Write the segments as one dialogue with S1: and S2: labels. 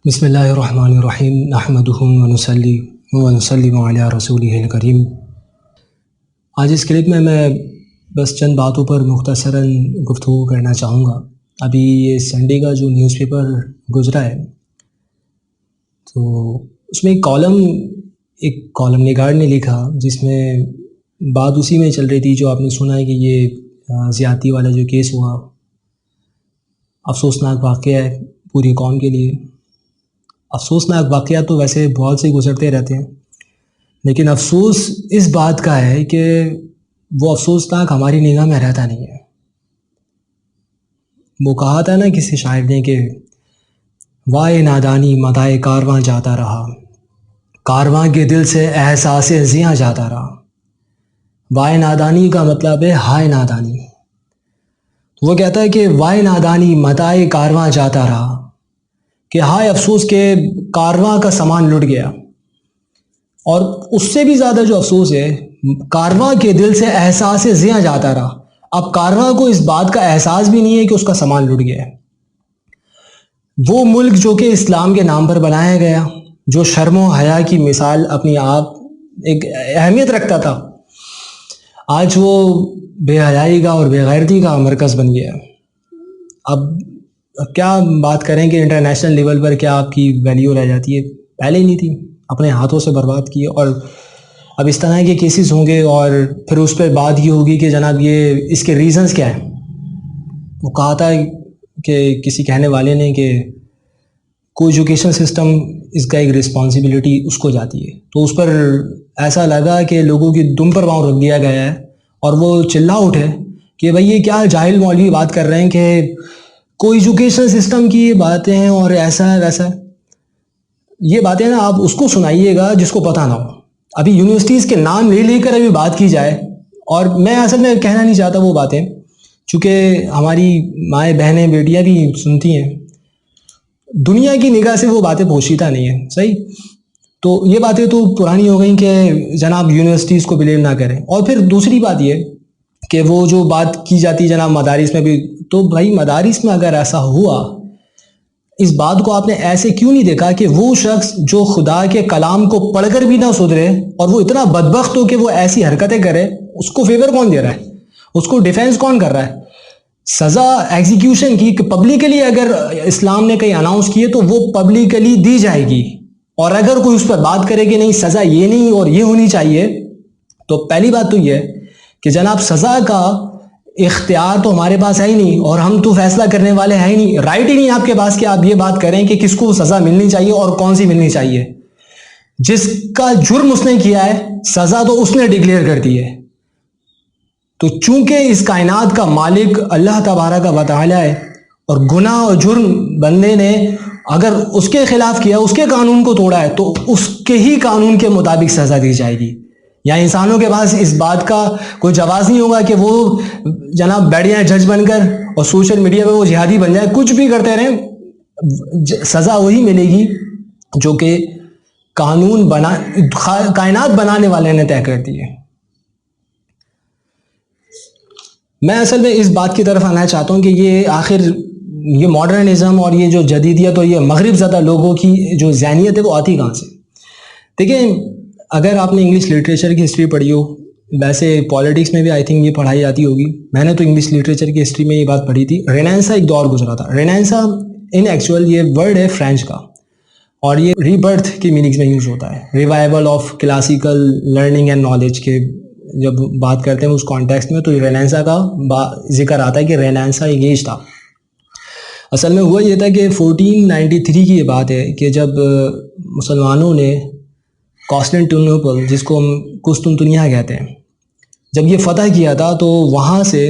S1: بسم اللہ الرحمن الرحیم نحمدہ ونصلی ونسلم علی رسولہ الکریم۔ آج اس کلپ میں بس چند باتوں پر مختصراً گفتگو کرنا چاہوں گا۔ ابھی یہ سنڈے کا جو نیوز پیپر گزرا ہے تو اس میں ایک کالم نگار نے لکھا جس میں بات اسی میں چل رہی تھی جو آپ نے سنا ہے کہ یہ زیادتی والا جو کیس ہوا، افسوسناک واقعہ ہے پوری قوم کے لیے۔ افسوسناک واقعات تو ویسے بہت سے گزرتے رہتے ہیں، لیکن افسوس اس بات کا ہے کہ وہ افسوسناک ہماری نگاہ میں رہتا نہیں ہے۔ وہ کہا تھا نا کسی شاعر نے کہ وائے نادانی مدائے کارواں جاتا رہا، کارواں کے دل سے احساس زیاں جاتا رہا۔ وائے نادانی کا مطلب ہے ہائے نادانی۔ وہ کہتا ہے کہ وائے نادانی مدائے کارواں جاتا رہا، کہ ہائے افسوس کے کارواں کا سامان لٹ گیا۔ اور اس سے بھی زیادہ جو افسوس ہے، کارواں کے دل سے احساس زیاں جاتا رہا۔ اب کارواں کو اس بات کا احساس بھی نہیں ہے کہ اس کا سامان لٹ گیا ہے۔ وہ ملک جو کہ اسلام کے نام پر بنایا گیا، جو شرم و حیا کی مثال اپنی آپ ایک اہمیت رکھتا تھا، آج وہ بے حیائی کا اور بے غیرتی کا مرکز بن گیا۔ اب کیا بات کریں کہ انٹرنیشنل لیول پر کیا آپ کی ویلیو رہ جاتی ہے، پہلے ہی نہیں تھی، اپنے ہاتھوں سے برباد کی۔ اور اب اس طرح کے کیسز ہوں گے اور پھر اس پہ بات یہ ہوگی کہ جناب یہ اس کے ریزنز کیا ہیں۔ وہ کہا تھا کہ کسی کہنے والے نے کہ کوئی ایجوکیشن سسٹم اس کا ایک رسپانسبلٹی اس کو جاتی ہے، تو اس پر ایسا لگا کہ لوگوں کی دم پر پاؤں رکھ دیا گیا ہے اور وہ چلا اٹھے کہ بھئی یہ کیا جاہل مولوی بات کر رہے ہیں کہ کوئی ایجوکیشن سسٹم کی باتیں ہیں اور ایسا ہے ویسا ہے۔ یہ باتیں نا آپ اس کو سنائیے گا جس کو پتہ نہ ہو۔ ابھی یونیورسٹیز کے نام لے کر ابھی بات کی جائے، اور میں اصل میں کہنا نہیں چاہتا وہ باتیں، چونکہ ہماری مائیں بہنیں بیٹیاں بھی سنتی ہیں، دنیا کی نگاہ سے وہ باتیں پوشیدہ نہیں ہیں، صحیح؟ تو یہ باتیں تو پرانی ہو گئیں کہ جناب یونیورسٹیز کو بلیم نہ کریں۔ اور پھر دوسری بات یہ کہ وہ جو بات کی جاتی ہے جناب مدارس میں بھی، تو بھائی مدارس میں اگر ایسا ہوا، اس بات کو آپ نے ایسے کیوں نہیں دیکھا کہ وہ شخص جو خدا کے کلام کو پڑھ کر بھی نہ سدھرے اور وہ اتنا بدبخت ہو کہ وہ ایسی حرکتیں کرے، اس کو فیور کون دے رہا ہے، اس کو ڈیفینس کون کر رہا ہے؟ سزا ایگزیکیوشن کی پبلکلی اگر اسلام نے کہیں اناؤنس کی ہے تو وہ پبلکلی دی جائے گی، اور اگر کوئی اس پر بات کرے کہ نہیں سزا یہ نہیں اور یہ ہونی چاہیے، تو پہلی بات تو یہ ہے کہ جناب سزا کا اختیار تو ہمارے پاس ہے ہی نہیں، اور ہم تو فیصلہ کرنے والے ہیں ہی نہیں، رائٹ ہی نہیں آپ کے پاس کہ آپ یہ بات کریں کہ کس کو سزا ملنی چاہیے اور کون سی ملنی چاہیے۔ جس کا جرم اس نے کیا ہے سزا تو اس نے ڈکلیئر کر دی ہے۔ تو چونکہ اس کائنات کا مالک اللہ تبارک و تعالی ہے، اور گناہ اور جرم بندے نے اگر اس کے خلاف کیا، اس کے قانون کو توڑا ہے، تو اس کے ہی قانون کے مطابق سزا دی جائے گی۔ یا انسانوں کے پاس اس بات کا کوئی جواز نہیں ہوگا کہ وہ جناب بیٹھ جائیں جج بن کر اور سوشل میڈیا پہ وہ جہادی بن جائے، کچھ بھی کرتے رہیں، سزا وہی ملے گی جو کہ کائنات بنانے والے نے طے کر دی ہے۔ میں اصل میں اس بات کی طرف آنا چاہتا ہوں کہ یہ آخر یہ ماڈرنزم اور یہ جو جدیدیت اور یہ مغرب زدہ لوگوں کی جو ذہنیت ہے وہ آتی کہاں سے؟ دیکھیں، اگر آپ نے انگلش لٹریچر کی ہسٹری پڑھی ہو، ویسے پالیٹکس میں بھی آئی تھنک یہ پڑھائی آتی ہوگی، میں نے تو انگلش لٹریچر کی ہسٹری میں یہ بات پڑھی تھی۔ رینیسا ایک دور گزرا تھا۔ رینیسا ان ایکچوئل یہ ورڈ ہے فرینچ کا، اور یہ ری برتھ کی میننگز میں یوز ہوتا ہے، revival of classical learning and knowledge کے جب بات کرتے ہیں اس کانٹیکسٹ میں، تو رینیسا کا ذکر آتا ہے کہ رینیسا ایک ایج تھا۔ اصل میں ہوا یہ تھا کہ 1493 کی یہ بات ہے کہ جب مسلمانوں نے کانسٹینٹینوپل، جس کو ہم قسطنطنیہ کہتے ہیں، جب یہ فتح کیا تھا، تو وہاں سے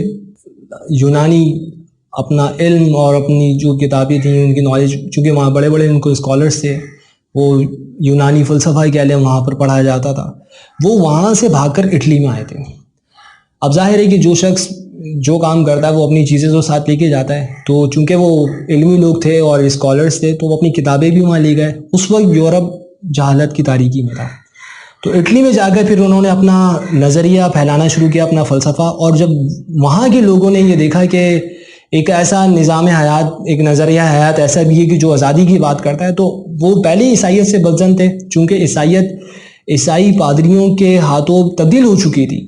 S1: یونانی اپنا علم اور اپنی جو کتابیں تھیں ان کی نالج، چونکہ وہاں بڑے بڑے ان کو اسکالرس تھے، وہ یونانی فلسفہ کہہ لیں وہاں پر پڑھایا جاتا تھا، وہ وہاں سے بھاگ کر اٹلی میں آئے تھے۔ اب ظاہر ہے کہ جو شخص جو کام کرتا ہے وہ اپنی چیزیں تو ساتھ لے کے جاتا ہے، تو چونکہ وہ علمی لوگ تھے اور اسکالرس تھے تو وہ اپنی کتابیں بھی وہاں لے گئے۔ اس وقت یورپ جہالت کی تاریکی میں تھا، تو اٹلی میں جا کر پھر انہوں نے اپنا نظریہ پھیلانا شروع کیا، اپنا فلسفہ، اور جب وہاں کے لوگوں نے یہ دیکھا کہ ایک ایسا نظام حیات، ایک نظریہ حیات ایسا بھی ہے کہ جو آزادی کی بات کرتا ہے. تو وہ پہلے عیسائیت سے بدظن تھے، چونکہ عیسائی پادریوں کے ہاتھوں تبدیل ہو چکی تھی،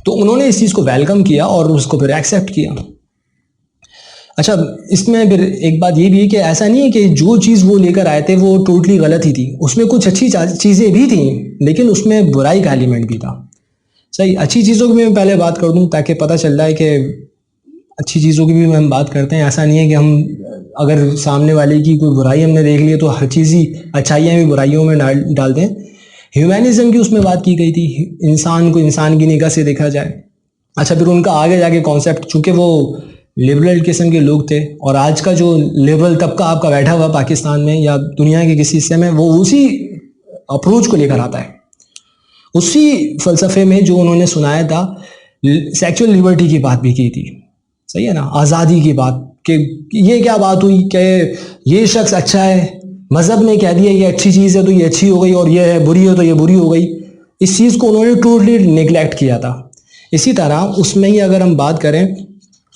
S1: تو انہوں نے اس چیز کو ویلکم کیا اور اس کو پھر ایکسیپٹ کیا. اچھا، اس میں پھر ایک بات یہ بھی ہے کہ ایسا نہیں ہے کہ جو چیز وہ لے کر آئے تھے وہ ٹوٹلی غلط ہی تھی، اس میں کچھ اچھی چیزیں بھی تھیں، لیکن اس میں برائی کا ایلیمنٹ بھی تھا. صحیح، اچھی چیزوں کی میں پہلے بات کر دوں تاکہ پتہ چل جائے کہ اچھی چیزوں کی بھی ہم بات کرتے ہیں. ایسا نہیں ہے کہ ہم اگر سامنے والے کی کوئی برائی ہم نے دیکھ لی ہے تو ہر چیز ہی اچھائیاں بھی برائیوں میں ڈال دیں. ہیومنزم کی اس میں بات کی گئی تھی، انسان کو انسان کی نگاہ سے دیکھا جائے. اچھا، پھر ان کا آگے جا کے کانسیپٹ، چونکہ وہ لبرل قسم کے لوگ تھے، اور آج کا جو لبرل طبقہ آپ کا بیٹھا ہوا پاکستان میں یا دنیا کے کسی حصے میں، وہ اسی اپروچ کو لے کر آتا ہے. اسی فلسفے میں جو انہوں نے سنایا تھا، سیکچول لیبرٹی کی بات بھی کی تھی. صحیح ہے نا، آزادی کی بات، کہ یہ کیا بات ہوئی کہ یہ شخص اچھا ہے، مذہب نے کہہ دیا یہ اچھی چیز ہے تو یہ اچھی ہو گئی، اور یہ ہے بری ہے تو یہ بری ہو گئی. اس چیز کو انہوں نے ٹوٹلی نیگلیکٹ کیا تھا. اسی طرح اس میں ہی اگر ہم بات کریں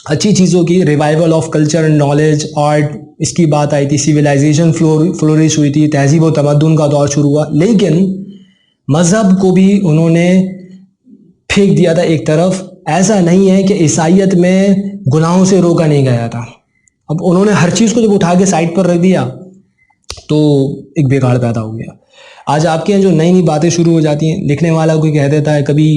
S1: اچھی چیزوں کی، revival of culture, knowledge, art, اس کی بات آئی تھی. سویلائزیشن فلورش ہوئی تھی، تہذیب و تمدن کا دور شروع ہوا. لیکن مذہب کو بھی انہوں نے پھینک دیا تھا ایک طرف. ایسا نہیں ہے کہ عیسائیت میں گناہوں سے روکا نہیں گیا تھا. اب انہوں نے ہر چیز کو جب اٹھا کے سائڈ پر رکھ دیا تو ایک بگاڑ پیدا ہو گیا. آج آپ کے یہاں جو نئی باتیں شروع ہو جاتی ہیں، لکھنے والا کوئی کہہ دیتا ہے کبھی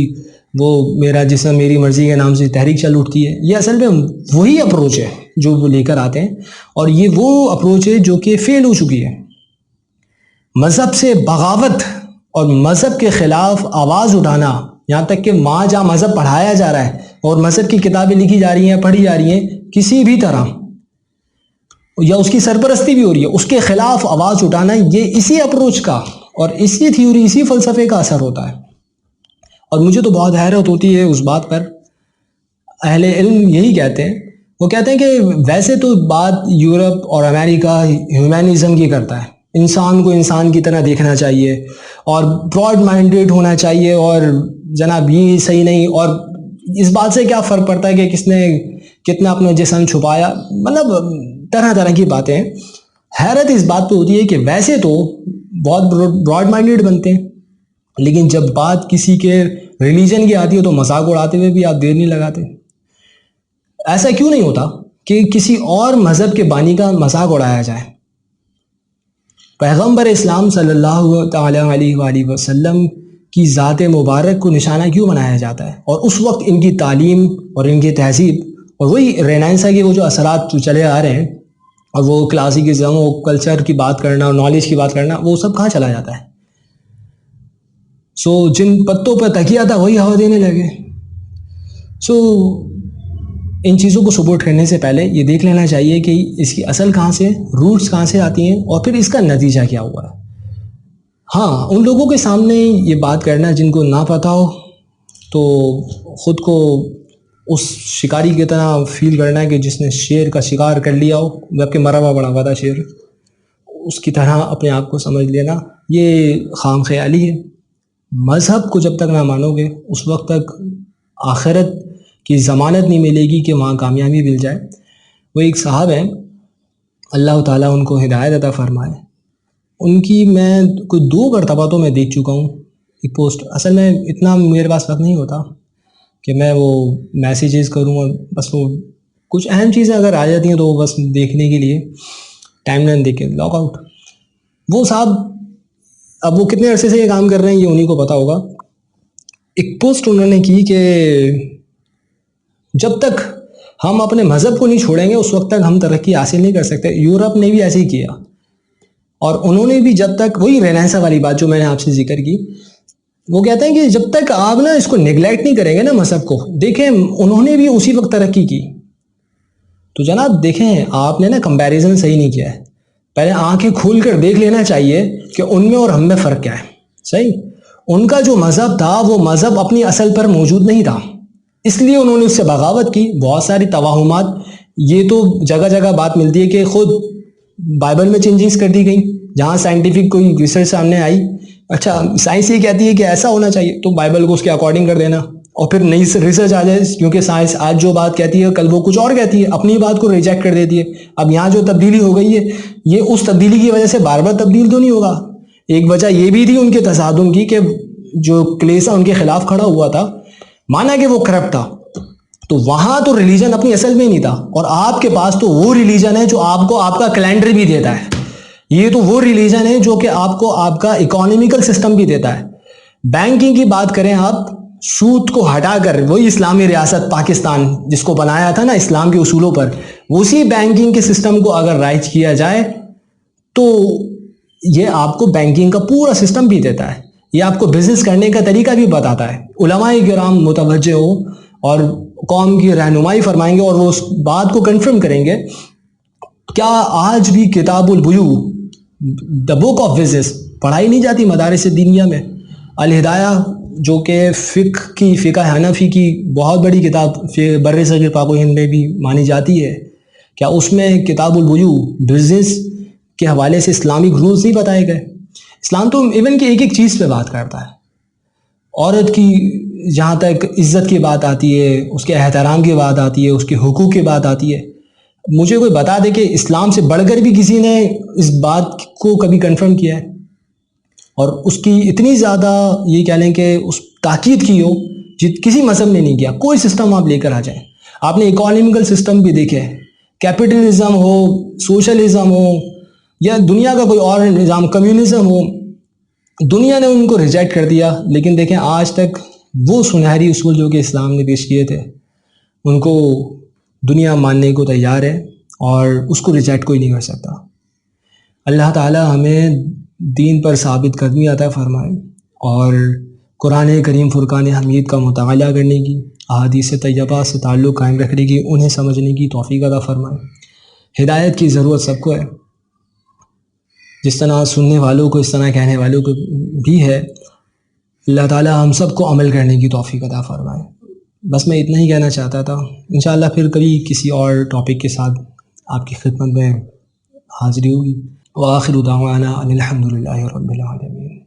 S1: وہ میرا جسم میری مرضی کے نام سے تحریک چل اٹھتی ہے. یہ اصل میں وہی اپروچ ہے جو وہ لے کر آتے ہیں، اور یہ وہ اپروچ ہے جو کہ فیل ہو چکی ہے. مذہب سے بغاوت اور مذہب کے خلاف آواز اٹھانا، یہاں تک کہ ماں جہاں مذہب پڑھایا جا رہا ہے اور مذہب کی کتابیں لکھی جا رہی ہیں، پڑھی جا رہی ہیں، کسی بھی طرح یا اس کی سرپرستی بھی ہو رہی ہے، اس کے خلاف آواز اٹھانا، یہ اسی اپروچ کا اور اسی تھیوری، اسی فلسفے کا اثر ہوتا ہے. اور مجھے تو بہت حیرت ہوتی ہے اس بات پر. اہل علم یہی کہتے ہیں، وہ کہتے ہیں کہ ویسے تو بات یورپ اور امریکہ ہیومنزم کی کرتا ہے، انسان کو انسان کی طرح دیکھنا چاہیے اور براڈ مائنڈیڈ ہونا چاہیے، اور جناب یہ صحیح نہیں، اور اس بات سے کیا فرق پڑتا ہے کہ کس نے کتنا اپنا جسم چھپایا، مطلب طرح طرح کی باتیں. حیرت اس بات پہ ہوتی ہے کہ ویسے تو بہت براڈ مائنڈیڈ بنتے ہیں، لیکن جب بات کسی کے ریلیجن کی آتی ہے تو مذاق اڑاتے ہوئے بھی آپ دیر نہیں لگاتے. ایسا کیوں نہیں ہوتا کہ کسی اور مذہب کے بانی کا مذاق اڑایا جائے؟ پیغمبر اسلام صلی اللہ تعالی علیہ وآلہ وسلم کی ذات مبارک کو نشانہ کیوں بنایا جاتا ہے؟ اور اس وقت ان کی تعلیم اور ان کی تہذیب اور وہی رینائنسا کے وہ جو اثرات چلے آ رہے ہیں، اور وہ کلاسیکزم اور کلچر کی بات کرنا اور نالج کی بات کرنا، وہ سب کہاں چلا جاتا ہے؟ سو جن پتوں پہ تکیا تھا وہی ہوا دینے لگے. سو ان چیزوں کو سپورٹ کرنے سے پہلے یہ دیکھ لینا چاہیے کہ اس کی اصل کہاں سے، روٹس کہاں سے آتی ہیں، اور پھر اس کا نتیجہ کیا ہوا ہے. ہاں، ان لوگوں کے سامنے یہ بات کرنا جن کو نہ پتہ ہو، تو خود کو اس شکاری کی طرح فیل کرنا ہے کہ جس نے شیر کا شکار کر لیا ہو، جبکہ مرا ہوا بڑا ہوا تھا شیر، اس کی طرح اپنے آپ کو سمجھ لینا، یہ خام خیالی ہے. مذہب کو جب تک نہ مانو گے اس وقت تک آخرت کی ضمانت نہیں ملے گی کہ وہاں کامیابی مل جائے. وہ ایک صاحب ہیں، اللہ تعالیٰ ان کو ہدایت عطا فرمائے، ان کی میں کوئی 2 مرتبہ تو میں دیکھ چکا ہوں ایک پوسٹ. اصل میں اتنا میرے پاس وقت نہیں ہوتا کہ میں وہ میسیجز کروں، اور بس وہ کچھ اہم چیزیں اگر آ جاتی ہیں تو وہ بس دیکھنے کے لیے ٹائم لائن دیکھ کے لاگ آؤٹ. وہ صاحب اب وہ کتنے عرصے سے یہ کام کر رہے ہیں یہ انہیں کو پتہ ہوگا. ایک پوسٹ انہوں نے کی کہ جب تک ہم اپنے مذہب کو نہیں چھوڑیں گے اس وقت تک ہم ترقی حاصل نہیں کر سکتے. یورپ نے بھی ایسے ہی کیا، اور انہوں نے بھی جب تک، وہی رینیسا والی بات جو میں نے آپ سے ذکر کی، وہ کہتے ہیں کہ جب تک آپ نا اس کو نیگلیکٹ نہیں کریں گے نا مذہب کو، دیکھیں انہوں نے بھی اسی وقت ترقی کی. تو جناب دیکھیں آپ نے نا کمپیریزن صحیح نہیں کیا ہے. پہلے آنکھیں کھول کر دیکھ لینا چاہیے کہ ان میں اور ہم میں فرق کیا ہے. صحیح، ان کا جو مذہب تھا وہ مذہب اپنی اصل پر موجود نہیں تھا، اس لیے انہوں نے اس سے بغاوت کی. بہت ساری توہمات، یہ تو جگہ جگہ بات ملتی ہے کہ خود بائبل میں چینجز کر دی گئی، جہاں سائنٹیفک کوئی ریسرچ سامنے آئی، اچھا سائنس یہ کہتی ہے کہ ایسا ہونا چاہیے تو بائبل کو اس کے اکارڈنگ کر دینا، اور پھر نئی ریسرچ آ جائے، کیونکہ سائنس آج جو بات کہتی ہے کل وہ کچھ اور کہتی ہے، اپنی بات کو ریجیکٹ کر دیتی ہے. اب یہاں جو تبدیلی ہو گئی ہے یہ اس تبدیلی کی وجہ سے بار بار تبدیل تو نہیں ہوگا. ایک وجہ یہ بھی تھی ان کے تصادم کی کہ جو کلیسا ان کے خلاف کھڑا ہوا تھا، مانا کہ وہ کرپٹ تھا، تو وہاں تو ریلیجن اپنی اصل میں نہیں تھا. اور آپ کے پاس تو وہ ریلیجن ہے جو آپ کو آپ کا کیلنڈر بھی دیتا ہے. یہ تو وہ ریلیجن ہے جو کہ آپ کو آپ کا اکانومیکل سسٹم بھی دیتا ہے. بینکنگ کی بات کریں آپ، سود کو ہٹا کر وہی اسلامی ریاست پاکستان جس کو بنایا تھا نا اسلام کے اصولوں پر، اسی بینکنگ کے سسٹم کو اگر رائج کیا جائے تو یہ آپ کو بینکنگ کا پورا سسٹم بھی دیتا ہے. یہ آپ کو بزنس کرنے کا طریقہ بھی بتاتا ہے. علماء کرام متوجہ ہو اور قوم کی رہنمائی فرمائیں گے اور وہ اس بات کو کنفرم کریں گے. کیا آج بھی کتاب البیوع، دا بک آف بزنس، پڑھائی نہیں جاتی مدارس دینیہ میں؟ الہدایہ جو کہ فقہ حنفی کی بہت بڑی کتاب بر صغیر پاک و ہند میں بھی مانی جاتی ہے، کیا اس میں کتاب البیوع بزنس کے حوالے سے اسلامک رولز نہیں بتائے گئے؟ اسلام تو ایون کہ ایک ایک چیز پہ بات کرتا ہے. عورت کی جہاں تک عزت کی بات آتی ہے، اس کے احترام کی بات آتی ہے، اس کے حقوق کی بات آتی ہے. مجھے کوئی بتا دے کہ اسلام سے بڑھ کر بھی کسی نے اس بات کو کبھی کنفرم کیا ہے اور اس کی اتنی زیادہ یہ کہہ لیں کہ اس تاکید کی ہو کسی مذہب نے نہیں کیا. کوئی سسٹم آپ لے کر آ جائیں، آپ نے اکانومیکل سسٹم بھی دیکھے، کیپٹلزم ہو، سوشلزم ہو، یا دنیا کا کوئی اور نظام، کمیونزم ہو، دنیا نے ان کو ریجیکٹ کر دیا. لیکن دیکھیں آج تک وہ سنہری اصول جو کہ اسلام نے پیش کیے تھے ان کو دنیا ماننے کو تیار ہے اور اس کو ریجیکٹ کوئی نہیں کر سکتا. اللہ تعالی ہمیں دین پر ثابت قدمی عطا فرمائے اور قرآن کریم فرقان حمید کا مطالعہ کرنے کی، احادیث طیبہ سے تعلق قائم رکھنے کی، انہیں سمجھنے کی توفیق عطا فرمائے. ہدایت کی ضرورت سب کو ہے، جس طرح سننے والوں کو اس طرح کہنے والوں کو بھی ہے. اللہ تعالی ہم سب کو عمل کرنے کی توفیق عطا فرمائے. بس میں اتنا ہی کہنا چاہتا تھا. انشاءاللہ پھر کبھی کسی اور ٹاپک کے ساتھ آپ کی خدمت میں حاضری ہوگی. وآخر دعوانا ان الحمد للہ رب العالمین.